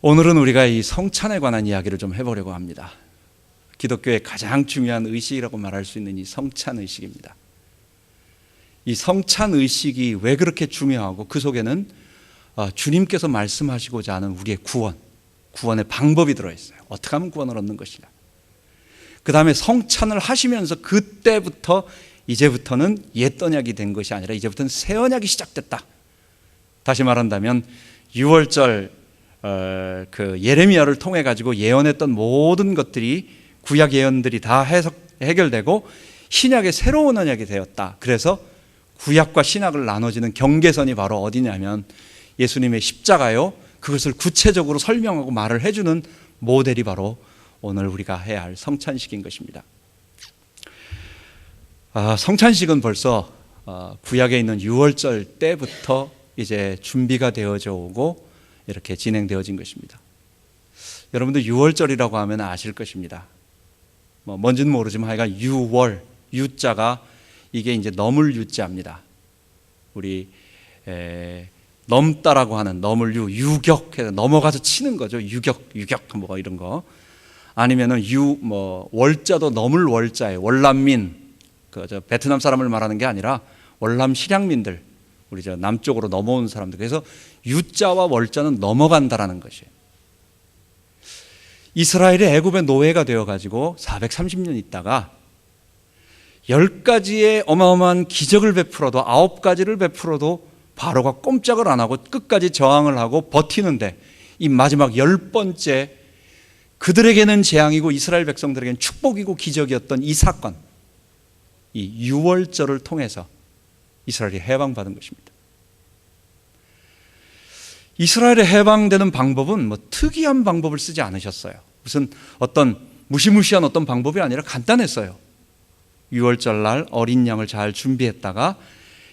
오늘은 우리가 이 성찬에 관한 이야기를 좀 해보려고 합니다. 기독교의 가장 중요한 의식이라고 말할 수 있는 이 성찬 의식입니다. 이 성찬 의식이 왜 그렇게 중요하고 그 속에는 주님께서 말씀하시고자 하는 우리의 구원의 방법이 들어있어요. 어떻게 하면 구원을 얻는 것이냐. 그 다음에 성찬을 하시면서 그때부터 이제부터는 옛 언약이 된 것이 아니라 이제부터는 새 언약이 시작됐다. 다시 말한다면 6월절 그 예레미야를 통해 가지고 예언했던 모든 것들이 구약 예언들이 다 해결되고 신약의 새로운 언약이 되었다. 그래서 구약과 신약을 나눠지는 경계선이 바로 어디냐면 예수님의 십자가요. 그것을 구체적으로 설명하고 말을 해주는 모델이 바로 오늘 우리가 해야 할 성찬식인 것입니다. 성찬식은 벌써 구약에 있는 6월절 때부터 이제 준비가 되어져 오고 이렇게 진행되어진 것입니다. 여러분들 6월절이라고 하면 아실 것입니다. 뭔지는 모르지만 하여간 6월, 유자가 이게 이제 넘을 유자입니다. 우리 넘다라고 하는 넘을 유격해서 넘어가서 치는 거죠. 유격 뭐 이런 거. 아니면은 월자도 넘을 월자예요. 월남민, 베트남 사람을 말하는 게 아니라 월남 실향민들, 우리 남쪽으로 넘어온 사람들. 그래서 유자와 월자는 넘어간다라는 것이에요. 이스라엘이 애굽의 노예가 되어가지고 430년 있다가 10가지의 어마어마한 기적을 베풀어도 9가지를 베풀어도 바로가 꼼짝을 안 하고 끝까지 저항을 하고 버티는데 이 마지막 10번째 그들에게는 재앙이고 이스라엘 백성들에게는 축복이고 기적이었던 이 사건, 이 6월절을 통해서 이스라엘이 해방받은 것입니다. 이스라엘이 해방되는 방법은 특이한 방법을 쓰지 않으셨어요. 무슨 어떤 무시무시한 어떤 방법이 아니라 간단했어요. 6월절 날 어린 양을 잘 준비했다가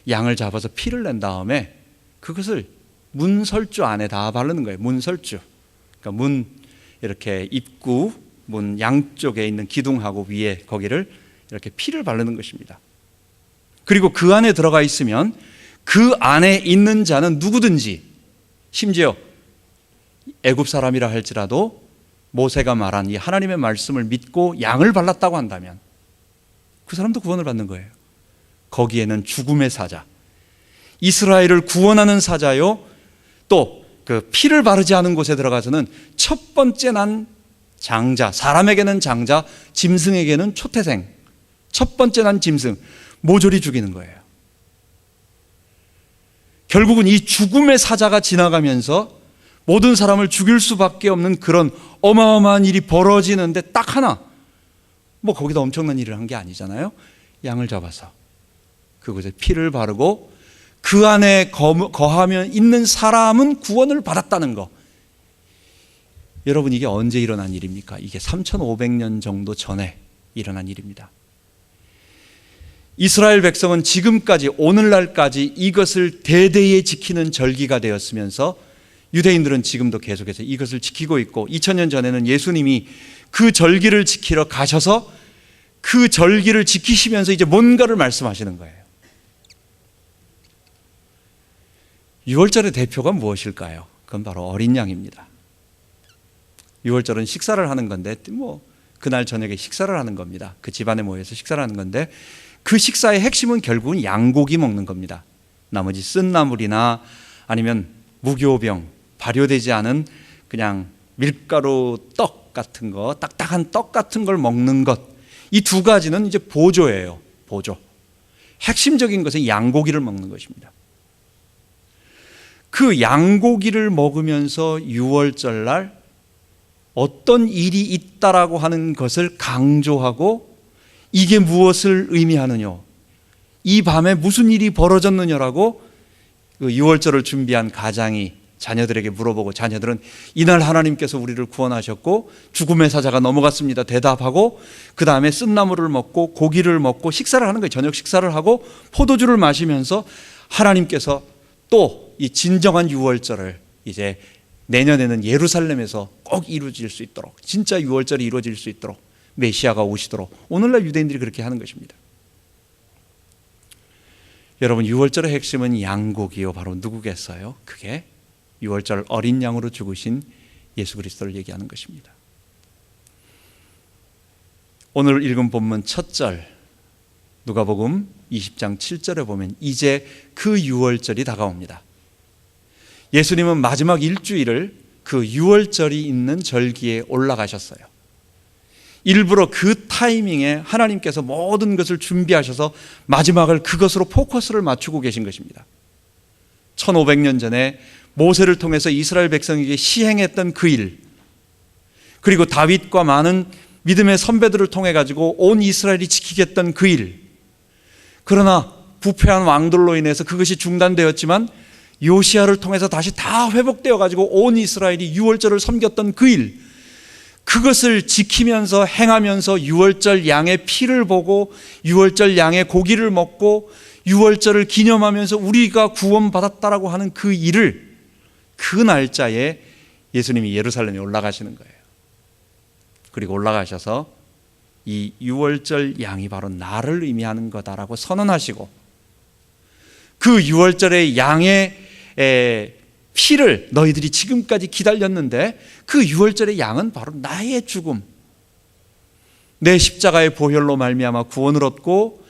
양을 잡아서 피를 낸 다음에 그것을 문설주 안에 다 바르는 거예요. 문설주. 그러니까 문 이렇게 입구 문 양쪽에 있는 기둥하고 위에 거기를 이렇게 피를 바르는 것입니다. 그리고 그 안에 들어가 있으면 그 안에 있는 자는 누구든지, 심지어 애굽 사람이라 할지라도 모세가 말한 이 하나님의 말씀을 믿고 양을 발랐다고 한다면 그 사람도 구원을 받는 거예요. 거기에는 죽음의 사자, 이스라엘을 구원하는 사자요, 또 그 피를 바르지 않은 곳에 들어가서는 첫 번째 난 장자, 사람에게는 장자, 짐승에게는 초태생, 첫 번째 난 짐승, 모조리 죽이는 거예요. 결국은 이 죽음의 사자가 지나가면서 모든 사람을 죽일 수밖에 없는 그런 어마어마한 일이 벌어지는데 딱 하나, 거기다 엄청난 일을 한 게 아니잖아요. 양을 잡아서 그곳에 피를 바르고 그 안에 거하면 있는 사람은 구원을 받았다는 거. 여러분, 이게 언제 일어난 일입니까? 이게 3500년 정도 전에 일어난 일입니다. 이스라엘 백성은 지금까지 오늘날까지 이것을 대대에 지키는 절기가 되었으면서 유대인들은 지금도 계속해서 이것을 지키고 있고 2000년 전에는 예수님이 그 절기를 지키러 가셔서 그 절기를 지키시면서 이제 뭔가를 말씀하시는 거예요. 6월절의 대표가 무엇일까요? 그건 바로 어린 양입니다. 6월절은 식사를 하는 건데 그날 저녁에 식사를 하는 겁니다. 그 집안에 모여서 식사를 하는 건데 그 식사의 핵심은 결국은 양고기 먹는 겁니다. 나머지 쓴 나물이나 아니면 무교병, 발효되지 않은 그냥 밀가루 떡 같은 거, 딱딱한 떡 같은 걸 먹는 것, 이 두 가지는 이제 보조예요. 보조. 핵심적인 것은 양고기를 먹는 것입니다. 그 양고기를 먹으면서 6월절 날 어떤 일이 있다라고 하는 것을 강조하고 이게 무엇을 의미하느냐, 이 밤에 무슨 일이 벌어졌느냐라고 그 6월절을 준비한 가장이 자녀들에게 물어보고 자녀들은 이날 하나님께서 우리를 구원하셨고 죽음의 사자가 넘어갔습니다 대답하고 그 다음에 쓴나물을 먹고 고기를 먹고 식사를 하는 거예요. 저녁 식사를 하고 포도주를 마시면서 하나님께서 또 이 진정한 6월절을 이제 내년에는 예루살렘에서 꼭 이루어질 수 있도록, 진짜 6월절이 이루어질 수 있도록 메시아가 오시도록 오늘날 유대인들이 그렇게 하는 것입니다. 여러분, 6월절의 핵심은 양고기요. 바로 누구겠어요? 그게 6월절 어린 양으로 죽으신 예수 그리스도를 얘기하는 것입니다. 오늘 읽은 본문 첫 절 누가복음 20장 7절에 보면 이제 그 유월절이 다가옵니다. 예수님은 마지막 일주일을 그 유월절이 있는 절기에 올라가셨어요. 일부러 그 타이밍에 하나님께서 모든 것을 준비하셔서 마지막을 그것으로 포커스를 맞추고 계신 것입니다. 1500년 전에 모세를 통해서 이스라엘 백성에게 시행했던 그 일, 그리고 다윗과 많은 믿음의 선배들을 통해 가지고 온 이스라엘이 지키겠던 그 일, 그러나 부패한 왕들로 인해서 그것이 중단되었지만 요시야를 통해서 다시 다 회복되어 가지고 온 이스라엘이 유월절을 섬겼던 그 일, 그것을 지키면서 행하면서 유월절 양의 피를 보고 유월절 양의 고기를 먹고 유월절을 기념하면서 우리가 구원받았다라고 하는 그 일을, 그 날짜에 예수님이 예루살렘에 올라가시는 거예요. 그리고 올라가셔서 이 유월절 양이 바로 나를 의미하는 거다라고 선언하시고, 그 유월절의 양의 피를 너희들이 지금까지 기다렸는데 그 유월절의 양은 바로 나의 죽음, 내 십자가의 보혈로 말미암아 구원을 얻고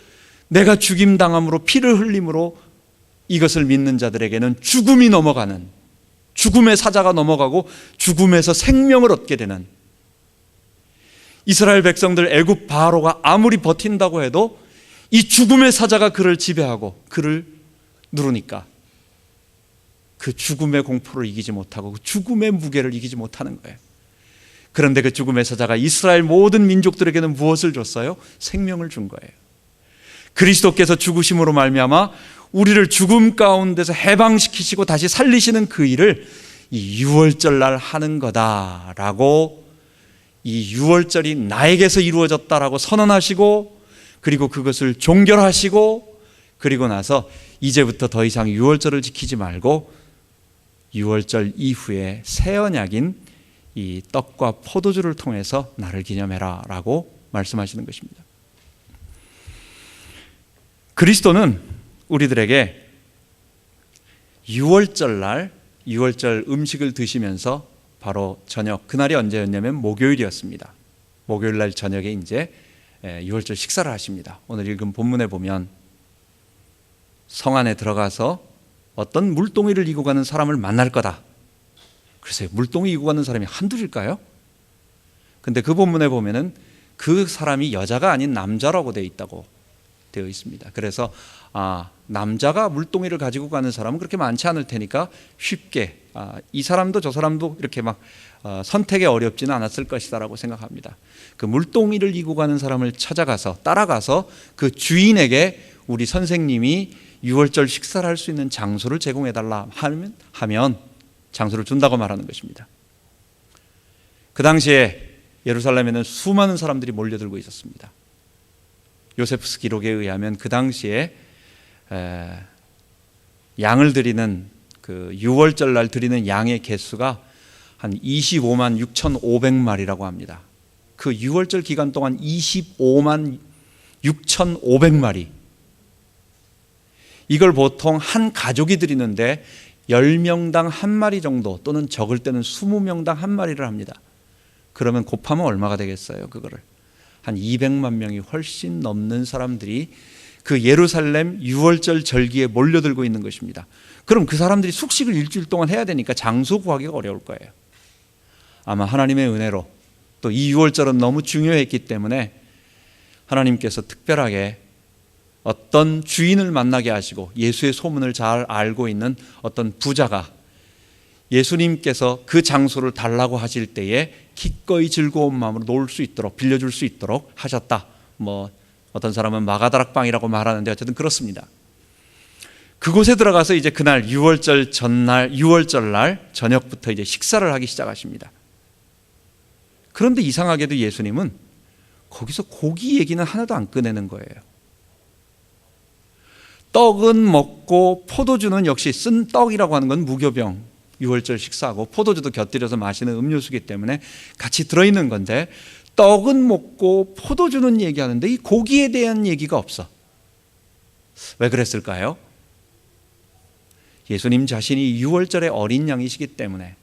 내가 죽임당함으로 피를 흘림으로 이것을 믿는 자들에게는 죽음이 넘어가는, 죽음의 사자가 넘어가고 죽음에서 생명을 얻게 되는, 이스라엘 백성들 애굽 바로가 아무리 버틴다고 해도 이 죽음의 사자가 그를 지배하고 그를 누르니까 그 죽음의 공포를 이기지 못하고 그 죽음의 무게를 이기지 못하는 거예요. 그런데 그 죽음의 사자가 이스라엘 모든 민족들에게는 무엇을 줬어요? 생명을 준 거예요. 그리스도께서 죽으심으로 말미암아 우리를 죽음 가운데서 해방시키시고 다시 살리시는 그 일을 이 유월절날 하는 거다라고, 이 유월절이 나에게서 이루어졌다라고 선언하시고, 그리고 그것을 종결하시고, 그리고 나서 이제부터 더 이상 유월절을 지키지 말고 유월절 이후에 새 언약인 이 떡과 포도주를 통해서 나를 기념해라 라고 말씀하시는 것입니다. 그리스도는 우리들에게 유월절날 유월절 음식을 드시면서 바로 저녁, 그날이 언제였냐면 목요일이었습니다. 목요일날 저녁에 이제 유월절 식사를 하십니다. 오늘 읽은 본문에 보면 성 안에 들어가서 어떤 물동이를 이고 가는 사람을 만날 거다. 글쎄요, 물동이 이고 가는 사람이 한둘일까요? 근데 그 본문에 보면은 그 사람이 여자가 아닌 남자라고 되어 있다고 되어 있습니다. 그래서 남자가 물동이를 가지고 가는 사람은 그렇게 많지 않을 테니까 쉽게 이 사람도 저 사람도 이렇게 막 선택에 어렵지는 않았을 것이다라고 생각합니다. 그 물동이를 이고 가는 사람을 찾아가서 따라가서 그 주인에게 우리 선생님이 유월절 식사를 할 수 있는 장소를 제공해달라 하면 장소를 준다고 말하는 것입니다. 그 당시에 예루살렘에는 수많은 사람들이 몰려들고 있었습니다. 요세푸스 기록에 의하면 그 당시에 양을 드리는 그 유월절 날 드리는 양의 개수가 한 25만 6,500마리라고 합니다. 그 유월절 기간 동안 25만 6,500마리. 이걸 보통 한 가족이 드리는데 10명당 한 마리 정도, 또는 적을 때는 20명당 한 마리를 합니다. 그러면 곱하면 얼마가 되겠어요? 그거를 한 200만 명이 훨씬 넘는 사람들이 그 예루살렘 유월절 절기에 몰려들고 있는 것입니다. 그럼 그 사람들이 숙식을 일주일 동안 해야 되니까 장소 구하기가 어려울 거예요. 아마 하나님의 은혜로 또 이 유월절은 너무 중요했기 때문에 하나님께서 특별하게 어떤 주인을 만나게 하시고 예수의 소문을 잘 알고 있는 어떤 부자가 예수님께서 그 장소를 달라고 하실 때에 기꺼이 즐거운 마음으로 놀 수 있도록, 빌려줄 수 있도록 하셨다. 어떤 사람은 마가다락방이라고 말하는데 어쨌든 그렇습니다. 그곳에 들어가서 이제 그날 유월절 전날, 유월절날 저녁부터 이제 식사를 하기 시작하십니다. 그런데 이상하게도 예수님은 거기서 고기 얘기는 하나도 안 꺼내는 거예요. 떡은 먹고 포도주는 역시 쓴 떡이라고 하는 건 무교병, 유월절 식사하고 포도주도 곁들여서 마시는 음료수기 때문에 같이 들어있는 건데, 떡은 먹고 포도주는 얘기하는데 이 고기에 대한 얘기가 없어. 왜 그랬을까요? 예수님 자신이 유월절의 어린 양이시기 때문에,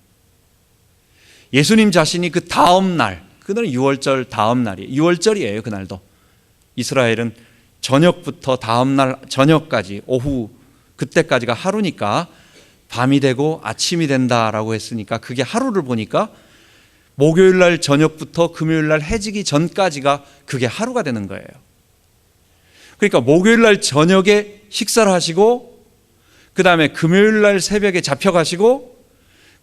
예수님 자신이 그 다음 날, 그날은 유월절 다음 날이에요. 유월절이에요. 그날도 이스라엘은 저녁부터 다음 날 저녁까지, 오후 그때까지가 하루니까 밤이 되고 아침이 된다라고 했으니까 그게 하루를 보니까 목요일 날 저녁부터 금요일 날 해지기 전까지가 그게 하루가 되는 거예요. 그러니까 목요일 날 저녁에 식사를 하시고, 그 다음에 금요일 날 새벽에 잡혀가시고,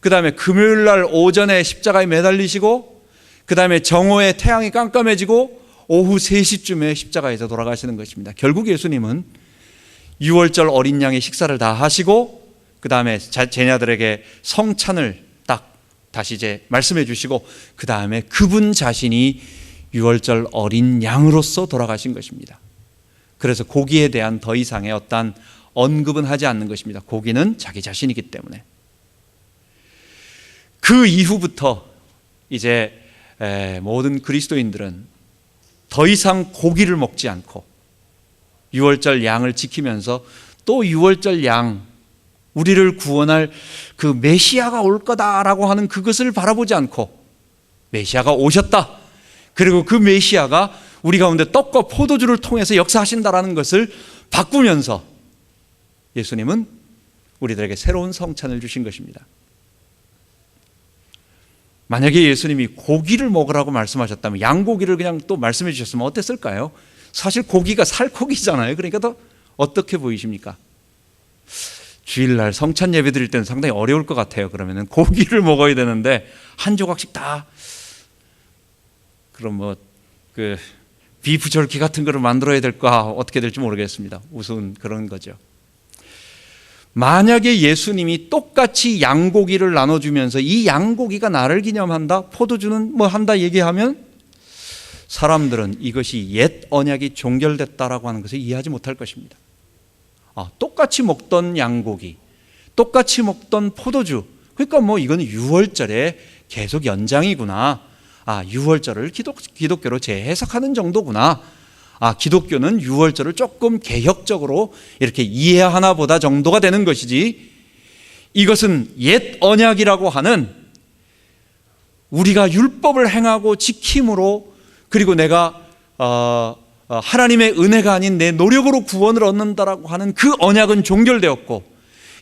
그 다음에 금요일 날 오전에 십자가에 매달리시고, 그 다음에 정오에 태양이 깜깜해지고 오후 3시쯤에 십자가에서 돌아가시는 것입니다. 결국 예수님은 유월절 어린 양의 식사를 다 하시고, 그 다음에 제자들에게 성찬을 딱 다시 이제 말씀해 주시고, 그 다음에 그분 자신이 유월절 어린 양으로서 돌아가신 것입니다. 그래서 고기에 대한 더 이상의 어떤 언급은 하지 않는 것입니다. 고기는 자기 자신이기 때문에. 그 이후부터 이제 모든 그리스도인들은 더 이상 고기를 먹지 않고 유월절 양을 지키면서 또 유월절 양, 우리를 구원할 그 메시아가 올 거다라고 하는 그것을 바라보지 않고, 메시아가 오셨다, 그리고 그 메시아가 우리 가운데 떡과 포도주를 통해서 역사하신다라는 것을 바꾸면서 예수님은 우리들에게 새로운 성찬을 주신 것입니다. 만약에 예수님이 고기를 먹으라고 말씀하셨다면, 양고기를 그냥 또 말씀해 주셨으면 어땠을까요? 사실 고기가 살코기잖아요. 그러니까 더 어떻게 보이십니까? 주일날 성찬 예배 드릴 때는 상당히 어려울 것 같아요. 그러면은 고기를 먹어야 되는데 한 조각씩 다, 그럼 뭐 그 비프 절기 같은 거를 만들어야 될까, 어떻게 될지 모르겠습니다. 우스운 그런 거죠. 만약에 예수님이 똑같이 양고기를 나눠주면서 이 양고기가 나를 기념한다, 포도주는 뭐 한다 얘기하면 사람들은 이것이 옛 언약이 종결됐다라고 하는 것을 이해하지 못할 것입니다. 똑같이 먹던 양고기, 똑같이 먹던 포도주, 그러니까 뭐 이거는 유월절의 계속 연장이구나. 유월절을 기독교로 재해석하는 정도구나. 기독교는 유월절을 조금 개혁적으로 이렇게 이해하나 보다 정도가 되는 것이지, 이것은 옛 언약이라고 하는 우리가 율법을 행하고 지킴으로, 그리고 내가 하나님의 은혜가 아닌 내 노력으로 구원을 얻는다라고 하는 그 언약은 종결되었고,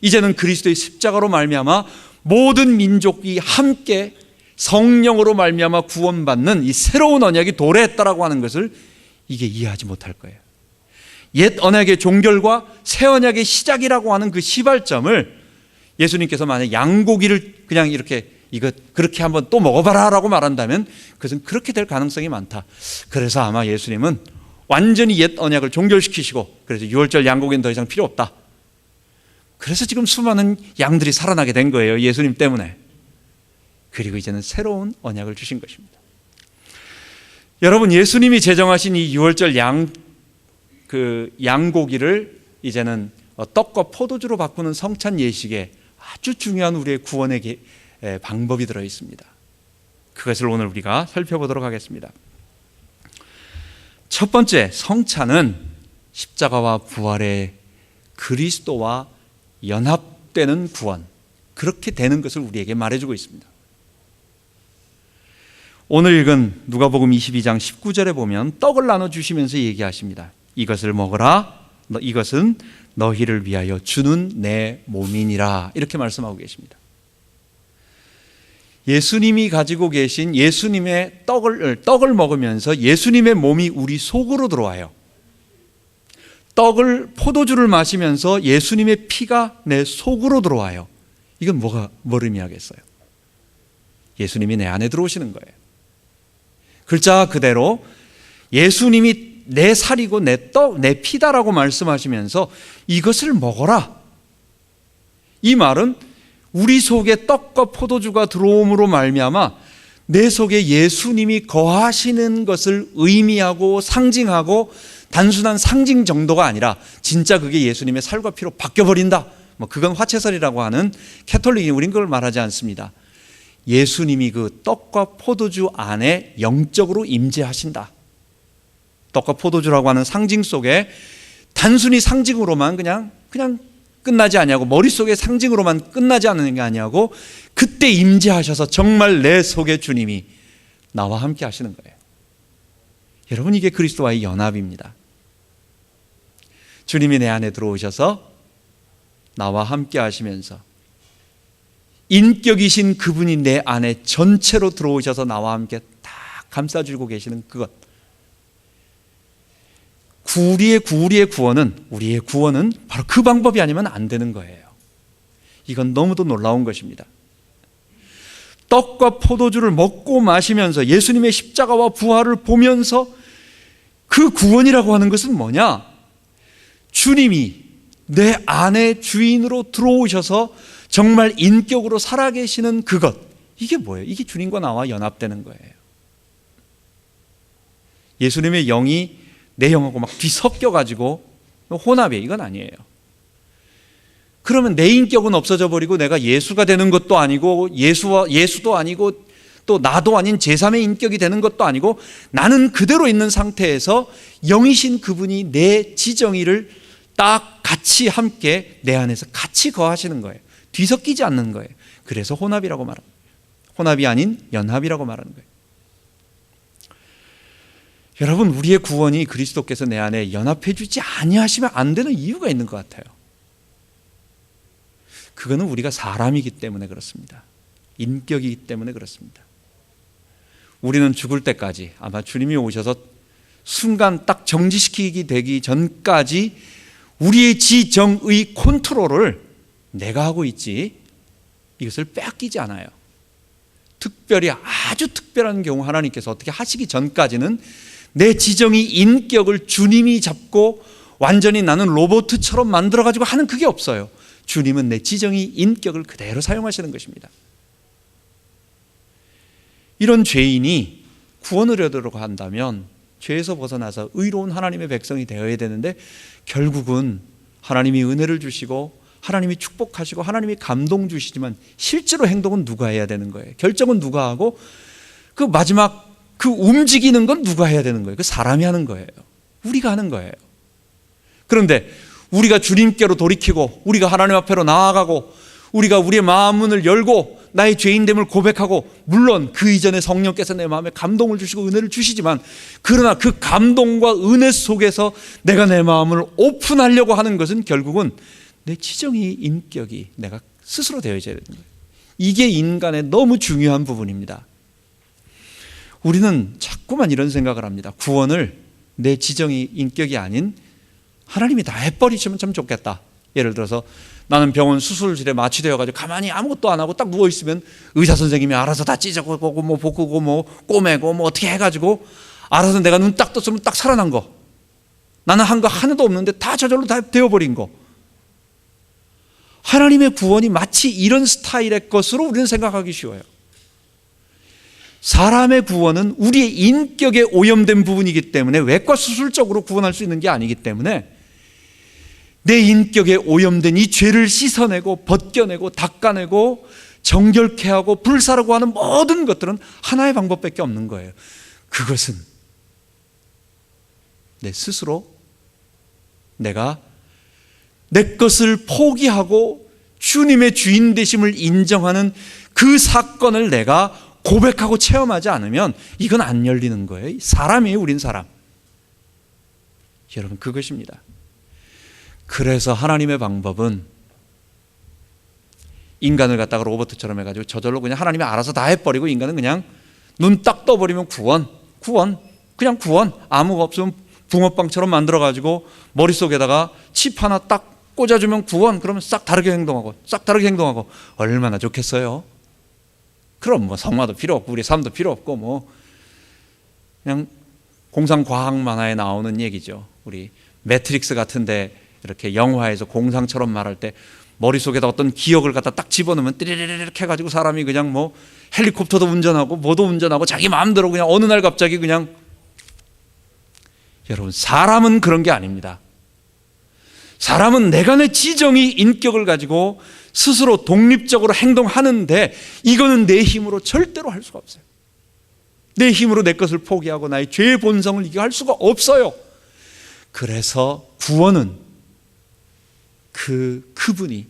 이제는 그리스도의 십자가로 말미암아 모든 민족이 함께 성령으로 말미암아 구원받는 이 새로운 언약이 도래했다라고 하는 것을 이게 이해하지 못할 거예요. 옛 언약의 종결과 새 언약의 시작이라고 하는 그 시발점을 예수님께서 만약 양고기를 그냥 이렇게 이거 그렇게 한번 또 먹어봐라 라고 말한다면 그것은 그렇게 될 가능성이 많다. 그래서 아마 예수님은 완전히 옛 언약을 종결시키시고, 그래서 유월절 양고기는 더 이상 필요 없다. 그래서 지금 수많은 양들이 살아나게 된 거예요, 예수님 때문에. 그리고 이제는 새로운 언약을 주신 것입니다. 여러분, 예수님이 제정하신 이 유월절 양고기를 이제는 떡과 포도주로 바꾸는 성찬 예식에 아주 중요한 우리의 구원의 방법이 들어 있습니다. 그것을 오늘 우리가 살펴보도록 하겠습니다. 첫 번째, 성찬은 십자가와 부활의 그리스도와 연합되는 구원, 그렇게 되는 것을 우리에게 말해주고 있습니다. 오늘 읽은 누가복음 22장 19절에 보면 떡을 나눠주시면서 얘기하십니다. 이것을 먹으라, 이것은 너희를 위하여 주는 내 몸이니라, 이렇게 말씀하고 계십니다. 예수님이 가지고 계신 예수님의 떡을 먹으면서 예수님의 몸이 우리 속으로 들어와요. 포도주를 마시면서 예수님의 피가 내 속으로 들어와요. 이건 뭘 의미하겠어요? 예수님이 내 안에 들어오시는 거예요. 글자 그대로 예수님이 내 살이고 내 피다라고 말씀하시면서 이것을 먹어라. 이 말은 우리 속에 떡과 포도주가 들어옴으로 말미암아 내 속에 예수님이 거하시는 것을 의미하고 상징하고, 단순한 상징 정도가 아니라 진짜 그게 예수님의 살과 피로 바뀌어버린다. 그건 화채설이라고 하는 캐톨릭이 우린 그걸 말하지 않습니다. 예수님이 그 떡과 포도주 안에 영적으로 임재하신다. 떡과 포도주라고 하는 상징 속에 단순히 상징으로만 그냥 끝나지 아니하고 머릿속의 상징으로만 끝나지 않는 게 아니하고 그때 임재하셔서 정말 내 속에 주님이 나와 함께 하시는 거예요. 여러분, 이게 그리스도와의 연합입니다. 주님이 내 안에 들어오셔서 나와 함께 하시면서 인격이신 그분이 내 안에 전체로 들어오셔서 나와 함께 다 감싸주고 계시는 그것. 우리의 구원은 바로 그 방법이 아니면 안 되는 거예요. 이건 너무도 놀라운 것입니다. 떡과 포도주를 먹고 마시면서 예수님의 십자가와 부활을 보면서 그 구원이라고 하는 것은 뭐냐? 주님이 내 안에 주인으로 들어오셔서 정말 인격으로 살아계시는 그것. 이게 뭐예요? 이게 주님과 나와 연합되는 거예요. 예수님의 영이 내 영하고 막 뒤섞여가지고 혼합이에요. 이건 아니에요. 그러면 내 인격은 없어져 버리고 내가 예수가 되는 것도 아니고 예수도 아니고 또 나도 아닌 제3의 인격이 되는 것도 아니고 나는 그대로 있는 상태에서 영이신 그분이 내 지정의를 딱 같이 함께 내 안에서 같이 거하시는 거예요. 뒤섞이지 않는 거예요. 그래서 혼합이라고 말합니다. 혼합이 아닌 연합이라고 말하는 거예요. 여러분, 우리의 구원이 그리스도께서 내 안에 연합해 주지 아니하시면 안 되는 이유가 있는 것 같아요. 그거는 우리가 사람이기 때문에 그렇습니다. 인격이기 때문에 그렇습니다. 우리는 죽을 때까지 아마 주님이 오셔서 순간 딱 정지시키기 되기 전까지 우리의 지정의 컨트롤을 내가 하고 있지 이것을 빼앗기지 않아요. 특별히 아주 특별한 경우 하나님께서 어떻게 하시기 전까지는 내 지정의 인격을 주님이 잡고 완전히 나는 로봇처럼 만들어가지고 하는 그게 없어요. 주님은 내 지정의 인격을 그대로 사용하시는 것입니다. 이런 죄인이 구원을 얻으려고 한다면 죄에서 벗어나서 의로운 하나님의 백성이 되어야 되는데 결국은 하나님이 은혜를 주시고 하나님이 축복하시고 하나님이 감동 주시지만 실제로 행동은 누가 해야 되는 거예요? 결정은 누가 하고 그 마지막 그 움직이는 건 누가 해야 되는 거예요? 그 사람이 하는 거예요. 우리가 하는 거예요. 그런데 우리가 주님께로 돌이키고 우리가 하나님 앞으로 나아가고 우리가 우리의 마음 문을 열고 나의 죄인됨을 고백하고 물론 그 이전에 성령께서 내 마음에 감동을 주시고 은혜를 주시지만 그러나 그 감동과 은혜 속에서 내가 내 마음을 오픈하려고 하는 것은 결국은 내 지정의 인격이 내가 스스로 되어져야 되는 거예요. 이게 인간의 너무 중요한 부분입니다. 우리는 자꾸만 이런 생각을 합니다. 구원을 내 지정의 인격이 아닌 하나님이 다 해버리시면 참 좋겠다. 예를 들어서 나는 병원 수술실에 마취되어가지고 가만히 아무것도 안 하고 딱 누워있으면 의사 선생님이 알아서 다 찢어보고 뭐 볶고 뭐 꼬매고 뭐 어떻게 해가지고 알아서 내가 눈 딱 떴으면 딱 살아난 거. 나는 한 거 하나도 없는데 다 저절로 다 되어버린 거. 하나님의 구원이 마치 이런 스타일의 것으로 우리는 생각하기 쉬워요. 사람의 구원은 우리의 인격에 오염된 부분이기 때문에 외과 수술적으로 구원할 수 있는 게 아니기 때문에 내 인격에 오염된 이 죄를 씻어내고 벗겨내고 닦아내고 정결케 하고 불사르고 하는 모든 것들은 하나의 방법밖에 없는 거예요. 그것은 내 스스로 내가 내 것을 포기하고 주님의 주인 되심을 인정하는 그 사건을 내가 고백하고 체험하지 않으면 이건 안 열리는 거예요. 사람이에요. 우린 사람. 여러분, 그것입니다. 그래서 하나님의 방법은 인간을 갖다가 로봇처럼 해가지고 저절로 그냥 하나님이 알아서 다 해버리고 인간은 그냥 눈 딱 떠버리면 구원 그냥 구원 아무가 없으면 붕어빵처럼 만들어가지고 머릿속에다가 칩 하나 딱 꽂아주면 구원. 그러면 싹 다르게 행동하고 얼마나 좋겠어요. 그럼 뭐 성화도 필요 없고 우리 삶도 필요 없고 뭐 그냥 공상과학 만화에 나오는 얘기죠. 우리 매트릭스 같은데 이렇게 영화에서 공상처럼 말할 때 머릿속에다 어떤 기억을 갖다 딱 집어넣으면 띠리리리릭 해가지고 사람이 그냥 뭐 헬리콥터도 운전하고 뭐도 운전하고 자기 마음대로 그냥 어느 날 갑자기 그냥. 여러분, 사람은 그런 게 아닙니다. 사람은 내가 내 지정의 인격을 가지고 스스로 독립적으로 행동하는데 이거는 내 힘으로 절대로 할 수가 없어요. 내 힘으로 내 것을 포기하고 나의 죄의 본성을 이겨할 수가 없어요. 그래서 구원은 그분이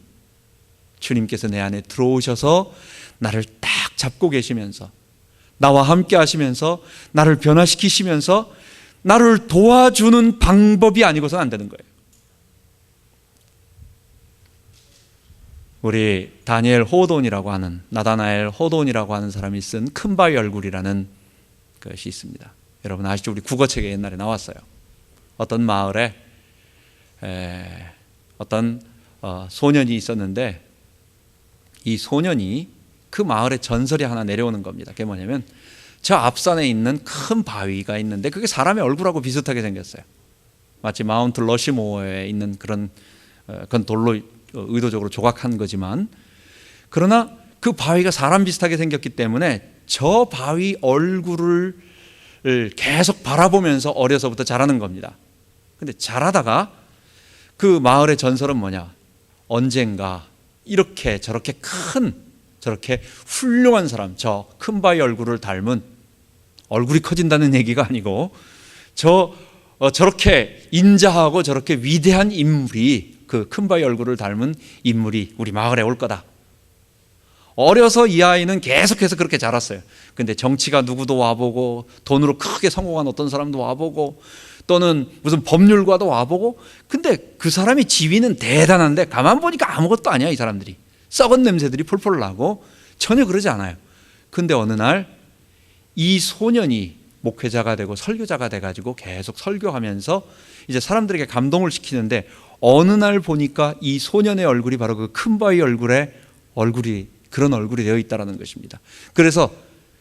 주님께서 내 안에 들어오셔서 나를 딱 잡고 계시면서 나와 함께 하시면서 나를 변화시키시면서 나를 도와주는 방법이 아니고서는 안 되는 거예요. 우리 다니엘 호돈이라고 하는, 나다나엘 호돈이라고 하는 사람이 쓴 큰 바위 얼굴이라는 것이 있습니다. 여러분 아시죠? 우리 국어책에 옛날에 나왔어요. 어떤 마을에 어떤 소년이 있었는데 이 소년이 그 마을에 전설이 하나 내려오는 겁니다. 그게 뭐냐면 저 앞산에 있는 큰 바위가 있는데 그게 사람의 얼굴하고 비슷하게 생겼어요. 마치 마운트 러시모어에 있는 그런 그건 돌로 의도적으로 조각한 거지만, 그러나 그 바위가 사람 비슷하게 생겼기 때문에 저 바위 얼굴을 계속 바라보면서 어려서부터 자라는 겁니다. 근데 자라다가 그 마을의 전설은 뭐냐, 언젠가 이렇게 저렇게 큰, 저렇게 훌륭한 사람, 저 큰 바위 얼굴을 닮은, 얼굴이 커진다는 얘기가 아니고 저렇게 인자하고 저렇게 위대한 인물이, 그 큰 바위 얼굴을 닮은 인물이 우리 마을에 올 거다. 어려서 이 아이는 계속해서 그렇게 자랐어요. 근데 정치가 누구도 와보고, 돈으로 크게 성공한 어떤 사람도 와보고, 또는 무슨 법률가도 와보고, 근데 그 사람이 지위는 대단한데 가만 보니까 아무것도 아니야. 이 사람들이 썩은 냄새들이 폴폴 나고 전혀 그러지 않아요. 근데 어느 날 이 소년이 목회자가 되고 설교자가 돼가지고 계속 설교하면서 이제 사람들에게 감동을 시키는데, 어느 날 보니까 이 소년의 얼굴이 바로 그 큰 바위 그런 얼굴이 되어 있다는 것입니다. 그래서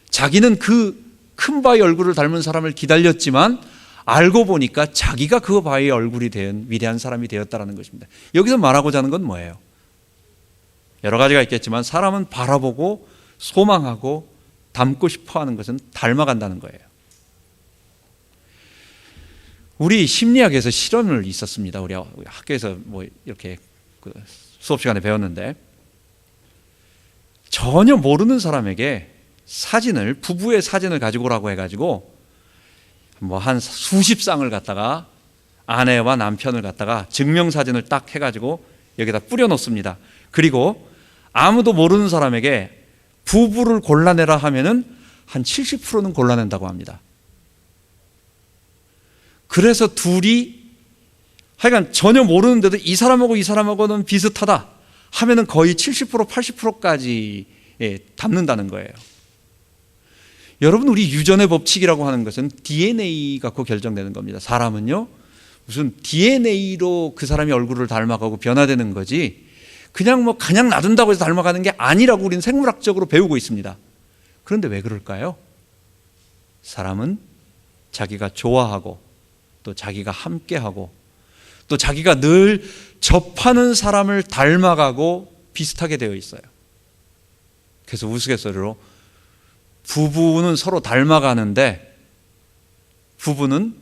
자기는 그 큰 바위 얼굴을 닮은 사람을 기다렸지만 알고 보니까 자기가 그 바위의 얼굴이 된 위대한 사람이 되었다는 것입니다. 여기서 말하고자 하는 건 뭐예요? 여러 가지가 있겠지만 사람은 바라보고 소망하고 닮고 싶어하는 것은 닮아간다는 거예요. 우리 심리학에서 실험을 있었습니다. 우리 학교에서 뭐 이렇게 그 수업 시간에 배웠는데, 전혀 모르는 사람에게 부부의 사진을 가지고 오라고 해가지고 뭐 한 수십 쌍을 갖다가 아내와 남편을 갖다가 증명사진을 딱 해가지고 여기다 뿌려 놓습니다. 그리고 아무도 모르는 사람에게 부부를 골라내라 하면은 한 70%는 골라낸다고 합니다. 그래서 둘이 하여간 전혀 모르는데도 이 사람하고는 비슷하다 하면은 거의 70% 80%까지 닮는다는 거예요. 여러분, 우리 유전의 법칙이라고 하는 것은 DNA 갖고 결정되는 겁니다. 사람은요, 무슨 DNA로 그 사람의 얼굴을 닮아가고 변화되는 거지, 그냥 놔둔다고 해서 닮아가는 게 아니라고 우리는 생물학적으로 배우고 있습니다. 그런데 왜 그럴까요? 사람은 자기가 좋아하고 또 자기가 함께하고 또 자기가 늘 접하는 사람을 닮아가고 비슷하게 되어 있어요. 그래서 우스갯소리로 부부는 서로 닮아가는데 부부는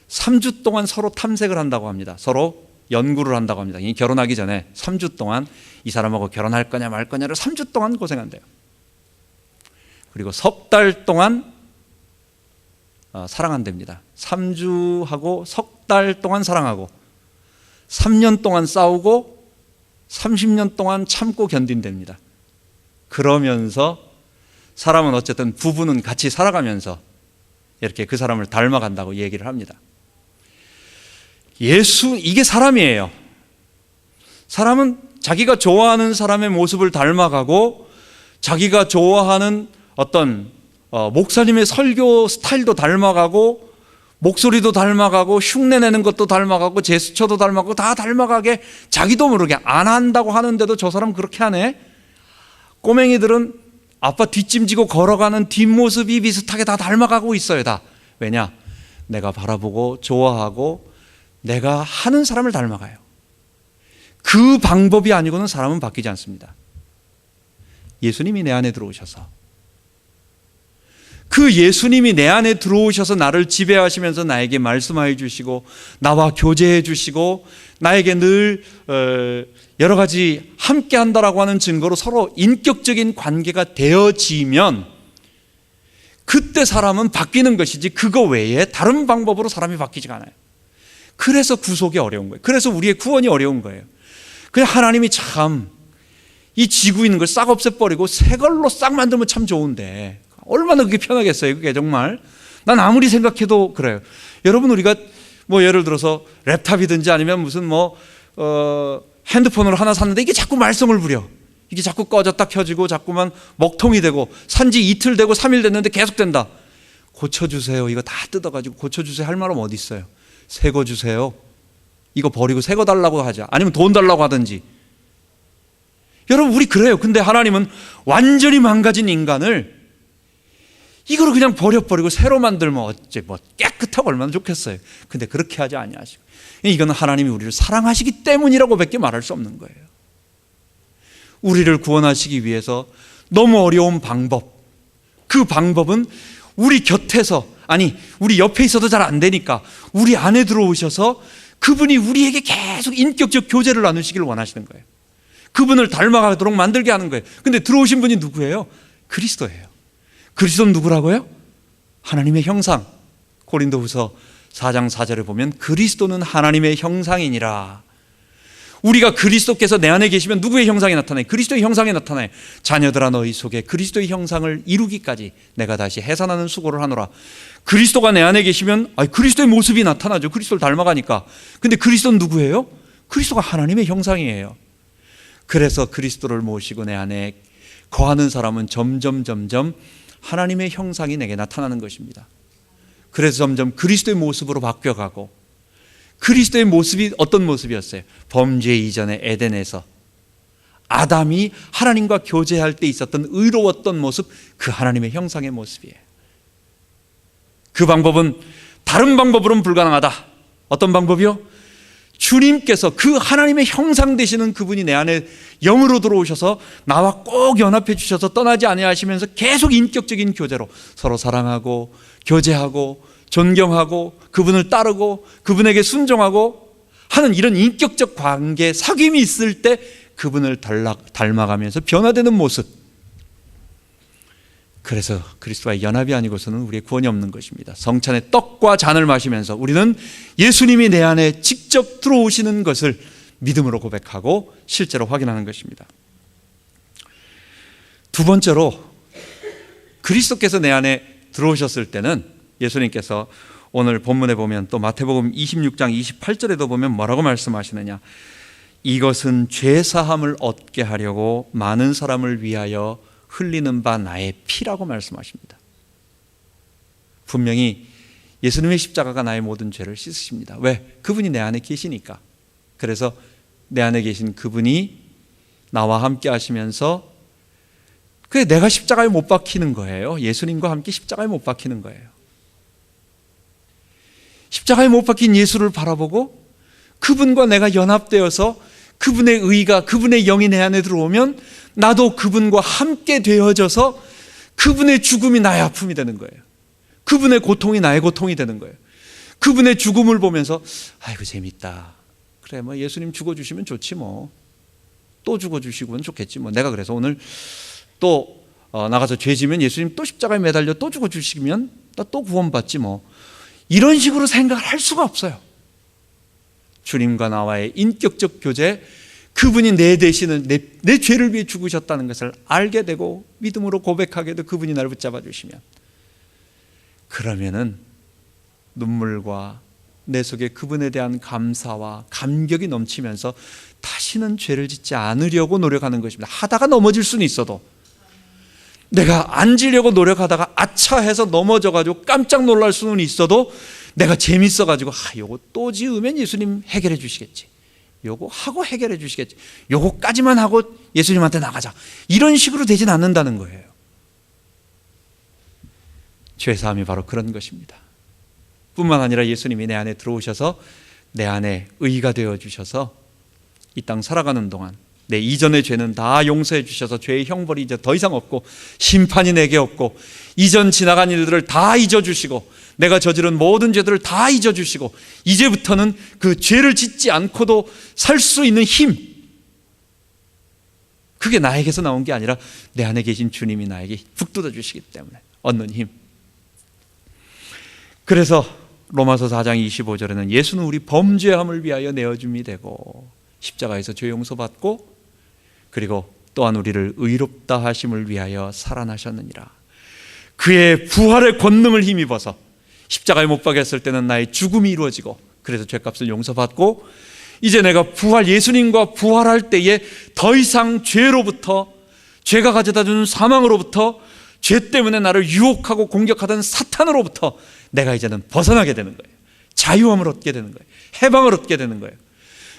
3주 동안 서로 탐색을 한다고 합니다. 서로 연구를 한다고 합니다. 결혼하기 전에 3주 동안 이 사람하고 결혼할 거냐 말 거냐를 3주 동안 고생한대요. 그리고 석 달 동안 사랑한답니다. 3주하고 석 달 동안 사랑하고 3년 동안 싸우고 30년 동안 참고 견딘답니다. 그러면서 사람은 어쨌든 부부는 같이 살아가면서 이렇게 그 사람을 닮아간다고 얘기를 합니다. 이게 사람이에요. 사람은 자기가 좋아하는 사람의 모습을 닮아가고 자기가 좋아하는 어떤 목사님의 설교 스타일도 닮아가고 목소리도 닮아가고 흉내내는 것도 닮아가고 제스처도 닮아가고 다 닮아가게 자기도 모르게 안 한다고 하는데도 저 사람 그렇게 하네. 꼬맹이들은 아빠 뒷짐지고 걸어가는 뒷모습이 비슷하게 다 닮아가고 있어요. 다. 왜냐? 내가 바라보고 좋아하고 내가 하는 사람을 닮아가요. 그 방법이 아니고는 사람은 바뀌지 않습니다. 예수님이 내 안에 들어오셔서, 그 예수님이 내 안에 들어오셔서 나를 지배하시면서 나에게 말씀해 주시고 나와 교제해 주시고 나에게 늘 여러 가지 함께 한다라고 하는 증거로 서로 인격적인 관계가 되어지면 그때 사람은 바뀌는 것이지 그거 외에 다른 방법으로 사람이 바뀌지가 않아요. 그래서 구속이 어려운 거예요. 그래서 우리의 구원이 어려운 거예요. 그냥 하나님이 참 이 지구 있는 걸 싹 없애버리고 새 걸로 싹 만들면 참 좋은데 얼마나 그게 편하겠어요. 그게 정말 난 아무리 생각해도 그래요. 여러분, 우리가 뭐 예를 들어서 랩탑이든지 아니면 무슨 핸드폰으로 하나 샀는데 이게 자꾸 말썽을 부려. 이게 자꾸 꺼졌다 켜지고 자꾸만 먹통이 되고 산지 이틀 되고 3일 됐는데 계속 된다. 고쳐주세요. 이거 다 뜯어가지고 고쳐주세요 할 말은 어디 있어요? 새 거 주세요. 이거 버리고 새 거 달라고 하자. 아니면 돈 달라고 하든지. 여러분, 우리 그래요. 근데 하나님은 완전히 망가진 인간을 이거를 그냥 버려버리고 새로 만들면 어째 깨끗하고 얼마나 좋겠어요. 근데 그렇게 하지 아니하시고, 이거는 하나님이 우리를 사랑하시기 때문이라고 밖에 말할 수 없는 거예요. 우리를 구원하시기 위해서 너무 어려운 방법, 그 방법은 우리 곁에서, 아니 우리 옆에 있어도 잘 안 되니까 우리 안에 들어오셔서 그분이 우리에게 계속 인격적 교제를 나누시길 원하시는 거예요. 그분을 닮아가도록 만들게 하는 거예요. 근데 들어오신 분이 누구예요? 그리스도예요. 그리스도는 누구라고요? 하나님의 형상. 고린도후서 4장 4절에 보면 그리스도는 하나님의 형상이니라. 우리가 그리스도께서 내 안에 계시면 누구의 형상이 나타나요? 그리스도의 형상이 나타나요. 자녀들아 너희 속에 그리스도의 형상을 이루기까지 내가 다시 해산하는 수고를 하노라. 그리스도가 내 안에 계시면 그리스도의 모습이 나타나죠. 그리스도를 닮아가니까. 근데 그리스도는 누구예요? 그리스도가 하나님의 형상이에요. 그래서 그리스도를 모시고 내 안에 거하는 사람은 점점 하나님의 형상이 내게 나타나는 것입니다. 그래서 점점 그리스도의 모습으로 바뀌어가고, 그리스도의 모습이 어떤 모습이었어요? 범죄 이전의 에덴에서 아담이 하나님과 교제할 때 있었던 의로웠던 모습, 그 하나님의 형상의 모습이에요. 그 방법은 다른 방법으로는 불가능하다. 어떤 방법이요? 주님께서 그 하나님의 형상 되시는 그분이 내 안에 영으로 들어오셔서 나와 꼭 연합해 주셔서 떠나지 아니하시면서 계속 인격적인 교제로 서로 사랑하고 교제하고 존경하고 그분을 따르고 그분에게 순종하고 하는 이런 인격적 관계, 사귐이 있을 때 그분을 닮아가면서 변화되는 모습. 그래서 그리스도와의 연합이 아니고서는 우리의 구원이 없는 것입니다. 성찬의 떡과 잔을 마시면서 우리는 예수님이 내 안에 직접 들어오시는 것을 믿음으로 고백하고 실제로 확인하는 것입니다. 두 번째로, 그리스도께서 내 안에 들어오셨을 때는 예수님께서 오늘 본문에 보면 또 마태복음 26장 28절에도 보면 뭐라고 말씀하시느냐? 이것은 죄사함을 얻게 하려고 많은 사람을 위하여 흘리는 바 나의 피라고 말씀하십니다. 분명히 예수님의 십자가가 나의 모든 죄를 씻으십니다. 왜? 그분이 내 안에 계시니까. 그래서 내 안에 계신 그분이 나와 함께 하시면서 그게 내가 십자가에 못 박히는 거예요. 예수님과 함께 십자가에 못 박히는 거예요. 십자가에 못 박힌 예수를 바라보고 그분과 내가 연합되어서 그분의 의가, 그분의 영이 내 안에 들어오면 나도 그분과 함께 되어져서 그분의 죽음이 나의 아픔이 되는 거예요. 그분의 고통이 나의 고통이 되는 거예요. 그분의 죽음을 보면서 아이고 재밌다. 그래 예수님 죽어주시면 좋지 또 죽어주시면 좋겠지 내가 그래서 오늘 또 나가서 죄 지면 예수님 또 십자가에 매달려 또 죽어주시면 나 또 구원받지 이런 식으로 생각을 할 수가 없어요. 주님과 나와의 인격적 교제, 그분이 내 대신은 내 죄를 위해 죽으셨다는 것을 알게 되고 믿음으로 고백하게 되고 그분이 나를 붙잡아 주시면, 그러면은 눈물과 내 속에 그분에 대한 감사와 감격이 넘치면서 다시는 죄를 짓지 않으려고 노력하는 것입니다. 하다가 넘어질 수는 있어도, 내가 안 지려고 노력하다가 아차 해서 넘어져가지고 깜짝 놀랄 수는 있어도 내가 재밌어가지고 요거 또 지으면 예수님 해결해 주시겠지, 요거 하고 해결해 주시겠지, 요거까지만 하고 예수님한테 나가자, 이런 식으로 되진 않는다는 거예요. 죄사함이 바로 그런 것입니다. 뿐만 아니라 예수님이 내 안에 들어오셔서 내 안에 의가 되어 주셔서 이 땅 살아가는 동안 내 이전의 죄는 다 용서해 주셔서 죄의 형벌이 이제 더 이상 없고 심판이 내게 없고 이전 지나간 일들을 다 잊어주시고 내가 저지른 모든 죄들을 다 잊어주시고 이제부터는 그 죄를 짓지 않고도 살 수 있는 힘, 그게 나에게서 나온 게 아니라 내 안에 계신 주님이 나에게 북돋아 주시기 때문에 얻는 힘. 그래서 로마서 4장 25절에는 예수는 우리 범죄함을 위하여 내어줌이 되고 십자가에서 죄 용서받고 그리고 또한 우리를 의롭다 하심을 위하여 살아나셨느니라. 그의 부활의 권능을 힘입어서 십자가에 못 박였을 때는 나의 죽음이 이루어지고 그래서 죄값을 용서받고 이제 내가 예수님과 부활할 때에 더 이상 죄로부터, 죄가 가져다주는 사망으로부터, 죄 때문에 나를 유혹하고 공격하던 사탄으로부터 내가 이제는 벗어나게 되는 거예요. 자유함을 얻게 되는 거예요. 해방을 얻게 되는 거예요.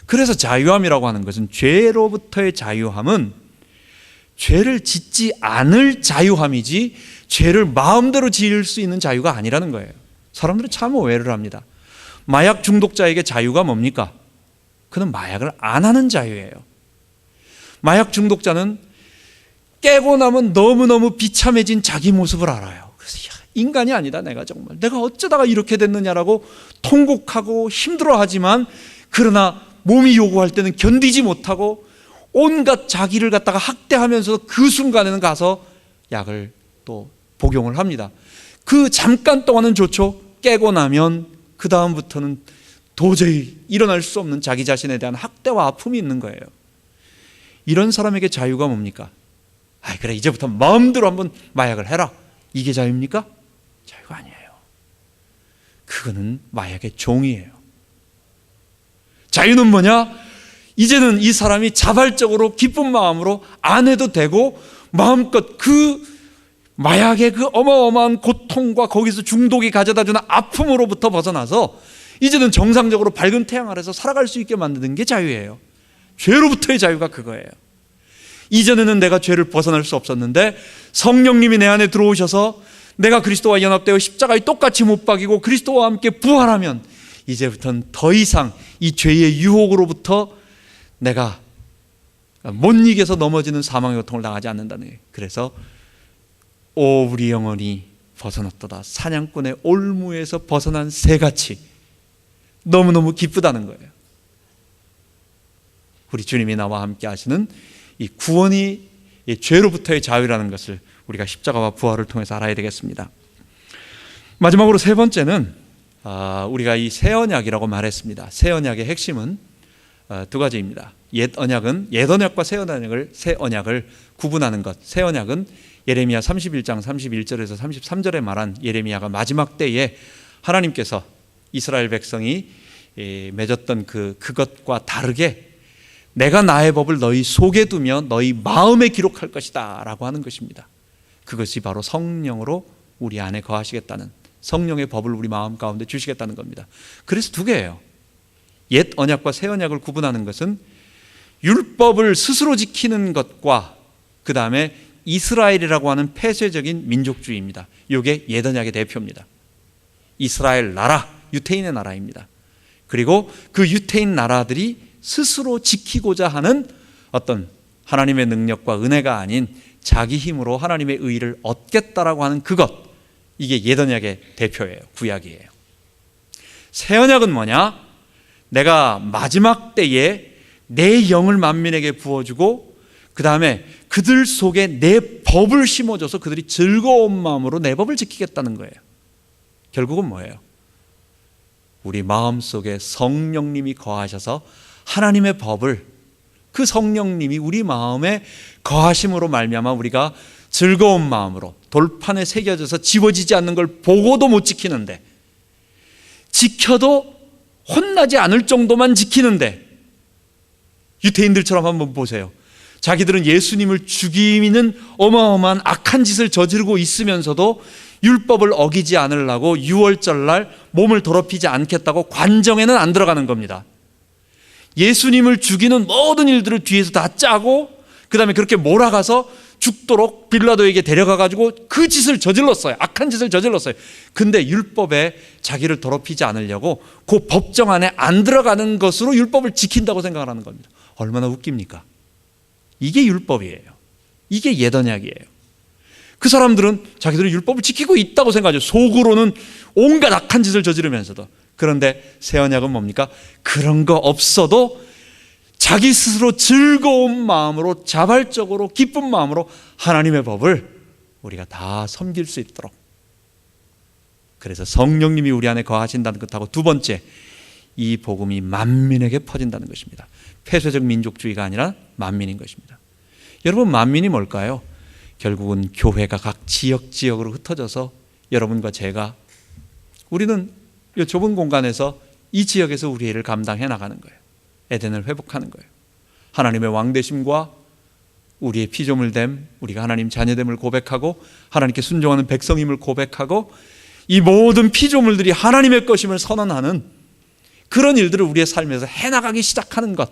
그래서 자유함이라고 하는 것은, 죄로부터의 자유함은 죄를 짓지 않을 자유함이지 죄를 마음대로 지을 수 있는 자유가 아니라는 거예요. 사람들은 참 오해를 합니다. 마약 중독자에게 자유가 뭡니까? 그는 마약을 안 하는 자유예요. 마약 중독자는 깨고 나면 너무너무 비참해진 자기 모습을 알아요. 그래서 인간이 아니다, 내가 정말 내가 어쩌다가 이렇게 됐느냐라고 통곡하고 힘들어하지만, 그러나 몸이 요구할 때는 견디지 못하고 온갖 자기를 갖다가 학대하면서 그 순간에는 가서 약을 또 복용을 합니다. 그 잠깐 동안은 좋죠. 깨고 나면 그 다음부터는 도저히 일어날 수 없는 자기 자신에 대한 학대와 아픔이 있는 거예요. 이런 사람에게 자유가 뭡니까? 그래, 이제부터 마음대로 한번 마약을 해라, 이게 자유입니까? 자유가 아니에요. 그거는 마약의 종이에요. 자유는 뭐냐? 이제는 이 사람이 자발적으로 기쁜 마음으로 안 해도 되고, 마음껏 그 마약의 그 어마어마한 고통과 거기서 중독이 가져다주는 아픔으로부터 벗어나서 이제는 정상적으로 밝은 태양 아래서 살아갈 수 있게 만드는 게 자유예요. 죄로부터의 자유가 그거예요. 이전에는 내가 죄를 벗어날 수 없었는데 성령님이 내 안에 들어오셔서 내가 그리스도와 연합되어 십자가에 똑같이 못 박이고 그리스도와 함께 부활하면 이제부터는 더 이상 이 죄의 유혹으로부터 내가 못 이겨서 넘어지는 사망의 고통을 당하지 않는다는 거예요. 그래서 오 우리 영혼이 벗어났도다, 사냥꾼의 올무에서 벗어난 새같이 너무너무 기쁘다는 거예요. 우리 주님이 나와 함께 하시는 이 구원이 이 죄로부터의 자유라는 것을 우리가 십자가와 부활을 통해서 알아야 되겠습니다. 마지막으로 세 번째는 우리가 이 새 언약이라고 말했습니다. 새 언약의 핵심은 두 가지입니다. 옛 언약과 새 언약을 구분하는 것. 새 언약은 예레미야 31장 31절에서 33절에 말한 예레미야가 마지막 때에 하나님께서 이스라엘 백성이 맺었던 그것과 다르게 내가 나의 법을 너희 속에 두며 너희 마음에 기록할 것이다 라고 하는 것입니다. 그것이 바로 성령으로 우리 안에 거하시겠다는, 성령의 법을 우리 마음 가운데 주시겠다는 겁니다. 그래서 두 개예요. 옛 언약과 새 언약을 구분하는 것은 율법을 스스로 지키는 것과 그 다음에 이스라엘이라고 하는 폐쇄적인 민족주의입니다. 이게 옛 언약의 대표입니다. 이스라엘 나라, 유태인의 나라입니다. 그리고 그 유태인 나라들이 스스로 지키고자 하는 어떤 하나님의 능력과 은혜가 아닌 자기 힘으로 하나님의 의를 얻겠다라고 하는 그것, 이게 옛 언약의 대표예요. 구약이에요. 새 언약은 뭐냐? 내가 마지막 때에 내 영을 만민에게 부어주고 그 다음에 그들 속에 내 법을 심어줘서 그들이 즐거운 마음으로 내 법을 지키겠다는 거예요. 결국은 뭐예요? 우리 마음속에 성령님이 거하셔서 하나님의 법을, 그 성령님이 우리 마음에 거하심으로 말미암아 우리가 즐거운 마음으로 돌판에 새겨져서 지워지지 않는 걸 보고도 못 지키는데, 지켜도 혼나지 않을 정도만 지키는데, 유태인들처럼 한번 보세요. 자기들은 예수님을 죽이는 어마어마한 악한 짓을 저지르고 있으면서도 율법을 어기지 않으려고 6월절날 몸을 더럽히지 않겠다고 관정에는 안 들어가는 겁니다. 예수님을 죽이는 모든 일들을 뒤에서 다 짜고 그 다음에 그렇게 몰아가서 죽도록 빌라도에게 데려가가지고 그 짓을 저질렀어요. 악한 짓을 저질렀어요. 근데 율법에 자기를 더럽히지 않으려고 그 법정 안에 안 들어가는 것으로 율법을 지킨다고 생각을 하는 겁니다. 얼마나 웃깁니까? 이게 율법이에요. 이게 옛 언약이에요. 그 사람들은 자기들은 율법을 지키고 있다고 생각하죠. 속으로는 온갖 악한 짓을 저지르면서도. 그런데 새 언약은 뭡니까? 그런 거 없어도 자기 스스로 즐거운 마음으로, 자발적으로, 기쁜 마음으로 하나님의 법을 우리가 다 섬길 수 있도록. 그래서 성령님이 우리 안에 거하신다는 것하고 두 번째, 이 복음이 만민에게 퍼진다는 것입니다. 폐쇄적 민족주의가 아니라 만민인 것입니다. 여러분, 만민이 뭘까요? 결국은 교회가 각 지역으로 흩어져서 여러분과 제가, 우리는 이 좁은 공간에서 이 지역에서 우리 일을 감당해 나가는 거예요. 에덴을 회복하는 거예요. 하나님의 왕되심과 우리의 피조물됨, 우리가 하나님 자녀됨을 고백하고 하나님께 순종하는 백성임을 고백하고 이 모든 피조물들이 하나님의 것임을 선언하는 그런 일들을 우리의 삶에서 해나가기 시작하는 것,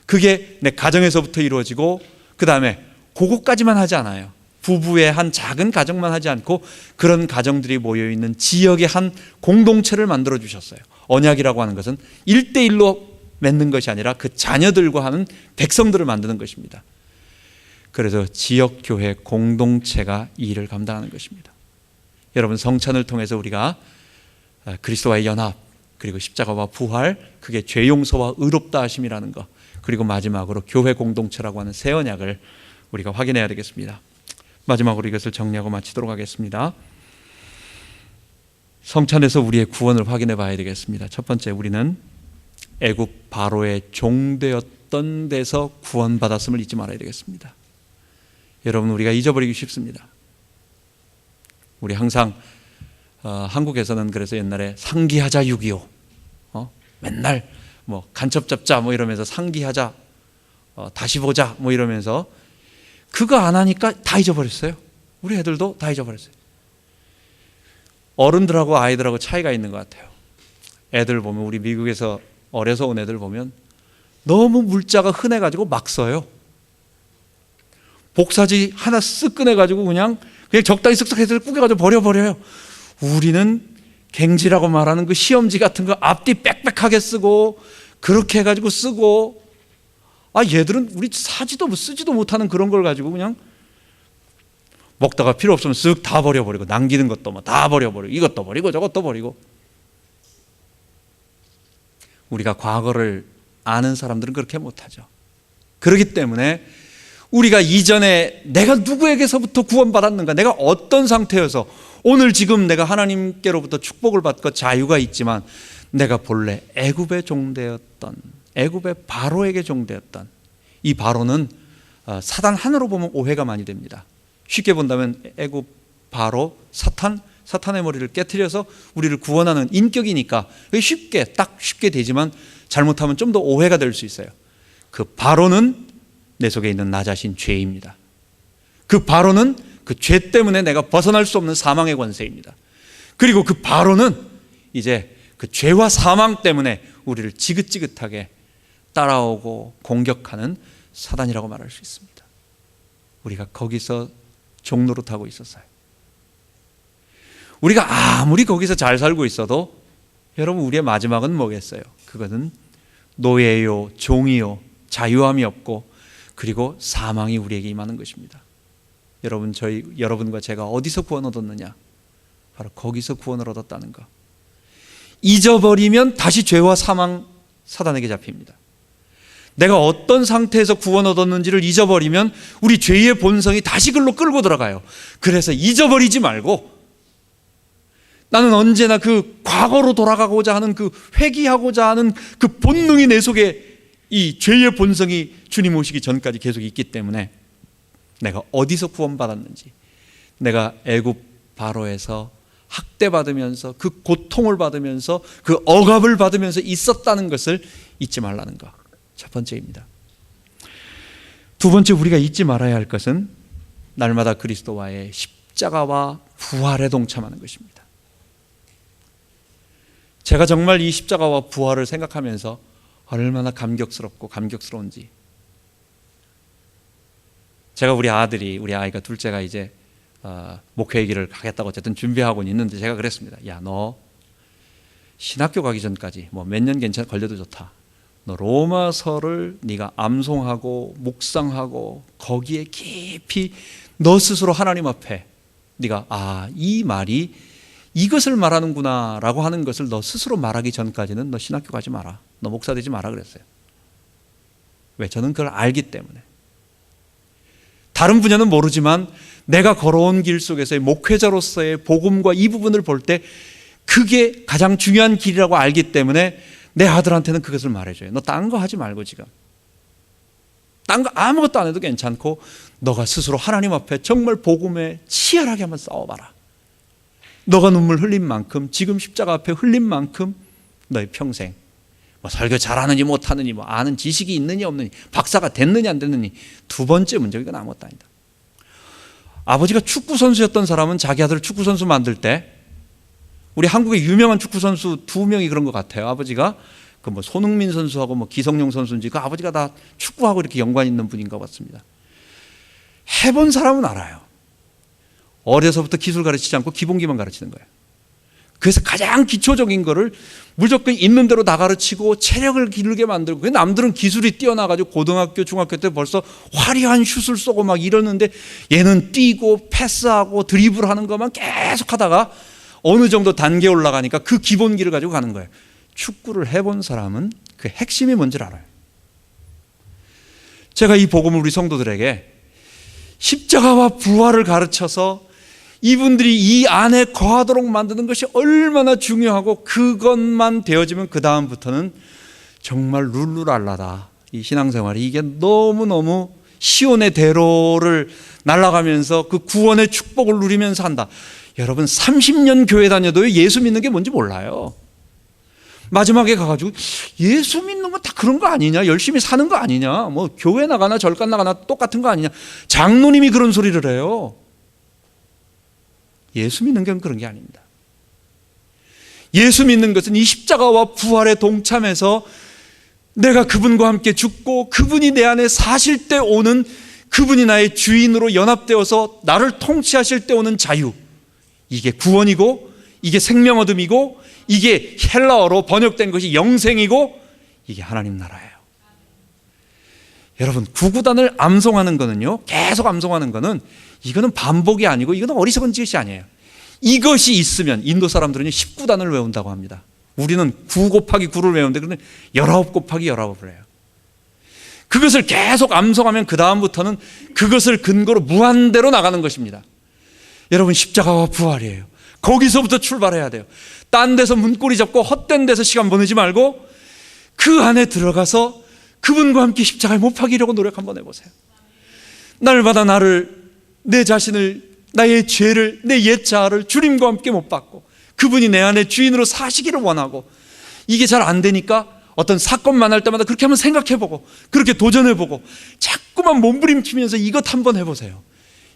그게 내 가정에서부터 이루어지고 그 다음에 그것까지만 하지 않아요. 부부의 한 작은 가정만 하지 않고 그런 가정들이 모여있는 지역의 한 공동체를 만들어 주셨어요. 언약이라고 하는 것은 1대1로 맺는 것이 아니라 그 자녀들과 하는 백성들을 만드는 것입니다. 그래서 지역교회 공동체가 이 일을 감당하는 것입니다. 여러분, 성찬을 통해서 우리가 그리스도와의 연합, 그리고 십자가와 부활, 그게 죄 용서와 의롭다 하심이라는 것, 그리고 마지막으로 교회 공동체라고 하는 새 언약을 우리가 확인해야 되겠습니다. 마지막으로 이것을 정리하고 마치도록 하겠습니다. 성찬에서 우리의 구원을 확인해 봐야 되겠습니다. 첫 번째, 우리는 애굽 바로의 종되었던 데서 구원받았음을 잊지 말아야 되겠습니다. 여러분, 우리가 잊어버리기 쉽습니다. 우리 항상 한국에서는 그래서 옛날에 상기하자 6.25 맨날 뭐 간첩 잡자 뭐 이러면서 상기하자, 다시 보자 뭐 이러면서 그거 안 하니까 다 잊어버렸어요. 우리 애들도 다 잊어버렸어요. 어른들하고 아이들하고 차이가 있는 것 같아요. 애들 보면, 우리 미국에서 어려서 온 애들 보면 너무 물자가 흔해가지고 막 써요. 복사지 하나 쓱 꺼내가지고 그냥 적당히 쓱쓱 해서 꾸겨가지고 버려버려요. 우리는 갱지라고 말하는 그 시험지 같은 거 앞뒤 빽빽하게 쓰고 그렇게 해가지고 쓰고, 얘들은 우리 사지도 쓰지도 못하는 그런 걸 가지고 그냥 먹다가 필요 없으면 쓱 다 버려버리고, 남기는 것도 뭐 다 버려버리고, 이것도 버리고 저것도 버리고. 우리가 과거를 아는 사람들은 그렇게 못하죠. 그렇기 때문에 우리가 이전에 내가 누구에게서부터 구원받았는가, 내가 어떤 상태여서 오늘 지금 내가 하나님께로부터 축복을 받고 자유가 있지만 내가 본래 애굽의 종되었던, 애굽의 바로에게 종되었던, 이 바로는 사단 하나로 보면 오해가 많이 됩니다. 쉽게 본다면 애굽 바로 사탄의 머리를 깨트려서 우리를 구원하는 인격이니까 쉽게 되지만 잘못하면 좀 더 오해가 될 수 있어요. 그 바로는 내 속에 있는 나 자신, 죄입니다. 그 바로는 그 죄 때문에 내가 벗어날 수 없는 사망의 권세입니다. 그리고 그 바로는 이제 그 죄와 사망 때문에 우리를 지긋지긋하게 따라오고 공격하는 사단이라고 말할 수 있습니다. 우리가 거기서 종노릇하고 있었어요. 우리가 아무리 거기서 잘 살고 있어도 여러분, 우리의 마지막은 뭐겠어요? 그것은 노예요, 종이요, 자유함이 없고, 그리고 사망이 우리에게 임하는 것입니다. 여러분과 제가 어디서 구원 얻었느냐? 바로 거기서 구원을 얻었다는 것. 잊어버리면 다시 죄와 사망, 사단에게 잡힙니다. 내가 어떤 상태에서 구원 얻었는지를 잊어버리면 우리 죄의 본성이 다시 글로 끌고 들어가요. 그래서 잊어버리지 말고, 나는 언제나 그 과거로 돌아가고자 하는, 그 회귀하고자 하는 그 본능이 내 속에, 이 죄의 본성이 주님 오시기 전까지 계속 있기 때문에 내가 어디서 구원받았는지, 내가 애굽 바로에서 학대받으면서 그 고통을 받으면서 그 억압을 받으면서 있었다는 것을 잊지 말라는 것, 첫 번째입니다. 두 번째, 우리가 잊지 말아야 할 것은 날마다 그리스도와의 십자가와 부활에 동참하는 것입니다. 제가 정말 이 십자가와 부활을 생각하면서 얼마나 감격스럽고 감격스러운지, 제가 우리 아이가 둘째가 이제 목회의 길을 가겠다고 어쨌든 준비하고는 있는데, 제가 그랬습니다. 야, 너 신학교 가기 전까지 뭐 몇 년 걸려도 좋다. 너 로마서를 네가 암송하고 묵상하고 거기에 깊이 너 스스로 하나님 앞에 네가 이 말이 이것을 말하는구나 라고 하는 것을 너 스스로 말하기 전까지는 너 신학교 가지 마라, 너 목사 되지 마라 그랬어요. 왜? 저는 그걸 알기 때문에. 다른 분야는 모르지만 내가 걸어온 길 속에서의 목회자로서의 복음과 이 부분을 볼 때 그게 가장 중요한 길이라고 알기 때문에 내 아들한테는 그것을 말해줘요. 너 딴 거 하지 말고 지금 딴 거 아무것도 안 해도 괜찮고 너가 스스로 하나님 앞에 정말 복음에 치열하게 한번 싸워봐라. 너가 눈물 흘린 만큼, 지금 십자가 앞에 흘린 만큼 너의 평생 뭐 설교 잘하느니 못하느니 뭐 아는 지식이 있느니 없느니 박사가 됐느니 안 됐느니 두 번째 문제, 이건 아무것도 아니다. 아버지가 축구 선수였던 사람은 자기 아들을 축구 선수 만들 때, 우리 한국의 유명한 축구 선수 두 명이 그런 것 같아요. 아버지가 그 뭐 손흥민 선수하고 뭐 기성용 선수인지 그 아버지가 다 축구하고 이렇게 연관 있는 분인 것 같습니다. 해본 사람은 알아요. 어려서부터 기술 가르치지 않고 기본기만 가르치는 거예요. 그래서 가장 기초적인 거를 무조건 있는 대로 다 가르치고 체력을 기르게 만들고, 남들은 기술이 뛰어나가지고 고등학교 중학교 때 벌써 화려한 슛을 쏘고 막 이러는데 얘는 뛰고 패스하고 드리블하는 것만 계속 하다가 어느 정도 단계 올라가니까 그 기본기를 가지고 가는 거예요. 축구를 해본 사람은 그 핵심이 뭔지를 알아요. 제가 이 복음을 우리 성도들에게 십자가와 부활을 가르쳐서 이분들이 이 안에 거하도록 만드는 것이 얼마나 중요하고, 그것만 되어지면 그 다음부터는 정말 룰루랄라다. 이 신앙생활이 이게 너무너무 시온의 대로를 날아가면서 그 구원의 축복을 누리면서 한다. 여러분 30년 교회 다녀도 예수 믿는 게 뭔지 몰라요. 마지막에 가가지고 예수 믿는 건 다 그런 거 아니냐, 열심히 사는 거 아니냐, 뭐 교회 나가나 절간 나가나 똑같은 거 아니냐, 장로님이 그런 소리를 해요. 예수 믿는 건 그런 게 아닙니다. 예수 믿는 것은 이 십자가와 부활에 동참해서 내가 그분과 함께 죽고 그분이 내 안에 사실 때 오는, 그분이 나의 주인으로 연합되어서 나를 통치하실 때 오는 자유, 이게 구원이고 이게 생명 얻음이고 이게 헬라어로 번역된 것이 영생이고 이게 하나님 나라예요. 여러분 구구단을 암송하는 거는요, 계속 암송하는 거는 이거는 반복이 아니고 이거는 어리석은 짓이 아니에요. 이것이 있으면, 인도 사람들은 19단을 외운다고 합니다. 우리는 9 곱하기 9를 외우는데 그런데 19 곱하기 19을 해요. 그것을 계속 암송하면 그 다음부터는 그것을 근거로 무한대로 나가는 것입니다. 여러분 십자가와 부활이에요. 거기서부터 출발해야 돼요. 딴 데서 문고리 잡고 헛된 데서 시간 보내지 말고 그 안에 들어가서 그분과 함께 십자가에 못 박이려고 노력 한번 해보세요. 날마다 나를, 내 자신을, 나의 죄를, 내 옛자아를 주님과 함께 못 박고 그분이 내 안에 주인으로 사시기를 원하고, 이게 잘 안 되니까 어떤 사건 만날 때마다 그렇게 한번 생각해보고 그렇게 도전해보고 자꾸만 몸부림치면서 이것 한번 해보세요.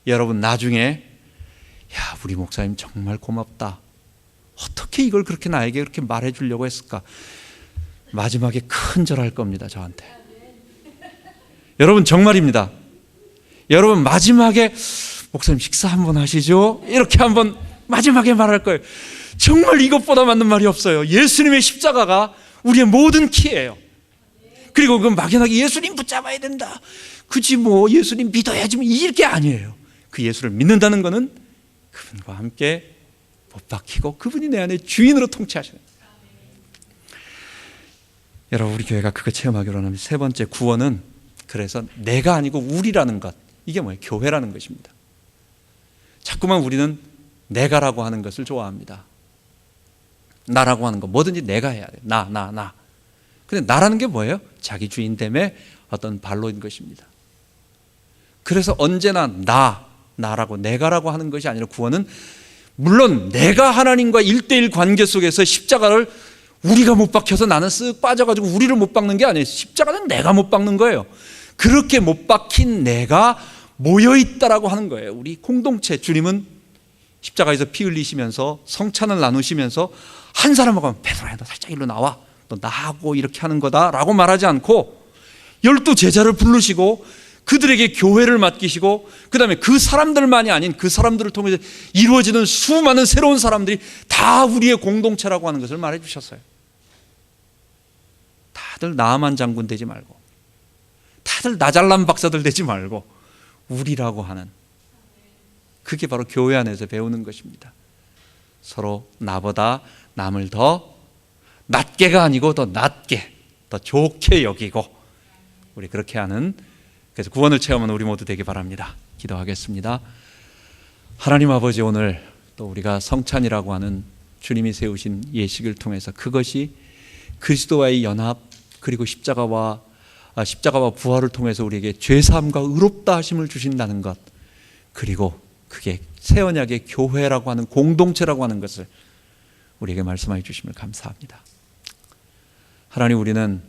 여러분 나중에 야, 우리 목사님 정말 고맙다, 어떻게 이걸 그렇게 나에게 그렇게 말해 주려고 했을까, 마지막에 큰절할 겁니다, 저한테. 여러분 정말입니다. 여러분 마지막에 목사님 식사 한번 하시죠, 이렇게 한번 마지막에 말할 거예요. 정말 이것보다 맞는 말이 없어요. 예수님의 십자가가 우리의 모든 키예요. 그리고 그 막연하게 예수님 붙잡아야 된다, 그치 뭐 예수님 믿어야지, 이게 아니에요. 그 예수를 믿는다는 것은 그분과 함께 못 박히고 그분이 내 안에 주인으로 통치하시는 거예요. 여러분 우리 교회가 그거 체험하기로 하면, 세 번째 구원은 그래서 내가 아니고 우리라는 것, 이게 뭐예요? 교회라는 것입니다. 자꾸만 우리는 내가라고 하는 것을 좋아합니다. 나라고 하는 거 뭐든지 내가 해야 돼요. 나. 근데 나라는 게 뭐예요? 자기 주인됨의 어떤 발로인 것입니다. 그래서 언제나 나라고 내가라고 하는 것이 아니라, 구원은 물론 내가 하나님과 1:1 관계 속에서 십자가를 우리가 못 박혀서 나는 쓱 빠져가지고 우리를 못 박는 게 아니에요. 십자가는 내가 못 박는 거예요. 그렇게 못 박힌 내가 모여있다라고 하는 거예요. 우리 공동체, 주님은 십자가에서 피 흘리시면서 성찬을 나누시면서 한 사람하고 하면 베드로야 너 살짝 일로 나와, 너 나하고 이렇게 하는 거다라고 말하지 않고 12 제자를 부르시고 그들에게 교회를 맡기시고, 그 다음에 그 사람들만이 아닌 그 사람들을 통해서 이루어지는 수많은 새로운 사람들이 다 우리의 공동체라고 하는 것을 말해 주셨어요. 다들 나만 장군 되지 말고, 다들 나 잘난 박사들 되지 말고 우리라고 하는, 그게 바로 교회 안에서 배우는 것입니다. 서로 나보다 남을 더 낮게가 아니고 더 낮게, 더 좋게 여기고 우리 그렇게 하는, 그래서 구원을 체험하는 우리 모두 되기 바랍니다. 기도하겠습니다. 하나님 아버지, 오늘 또 우리가 성찬이라고 하는 주님이 세우신 예식을 통해서 그것이 그리스도와의 연합, 그리고 십자가와 부활을 통해서 우리에게 죄사함과 의롭다 하심을 주신다는 것, 그리고 그게 새 언약의 교회라고 하는 공동체라고 하는 것을 우리에게 말씀해 주심을 감사합니다. 하나님, 우리는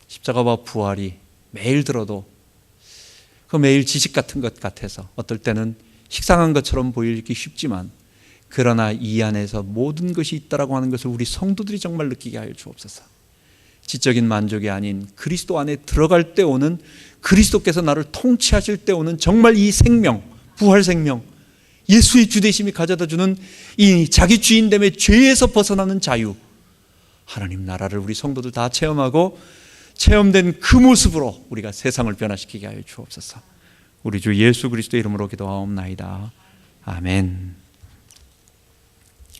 십자가와 부활이 매일 들어도 그 매일 지식 같은 것 같아서 어떨 때는 식상한 것처럼 보이기 쉽지만, 그러나 이 안에서 모든 것이 있다라고 하는 것을 우리 성도들이 정말 느끼게 하여 주옵소서. 지적인 만족이 아닌 그리스도 안에 들어갈 때 오는, 그리스도께서 나를 통치하실 때 오는 정말 이 생명, 부활 생명, 예수의 주되심이 가져다 주는 이 자기 주인됨의 죄에서 벗어나는 자유, 하나님 나라를 우리 성도들 다 체험하고 체험된 그 모습으로 우리가 세상을 변화시키게 하여 주옵소서. 우리 주 예수 그리스도의 이름으로 기도하옵나이다. 아멘.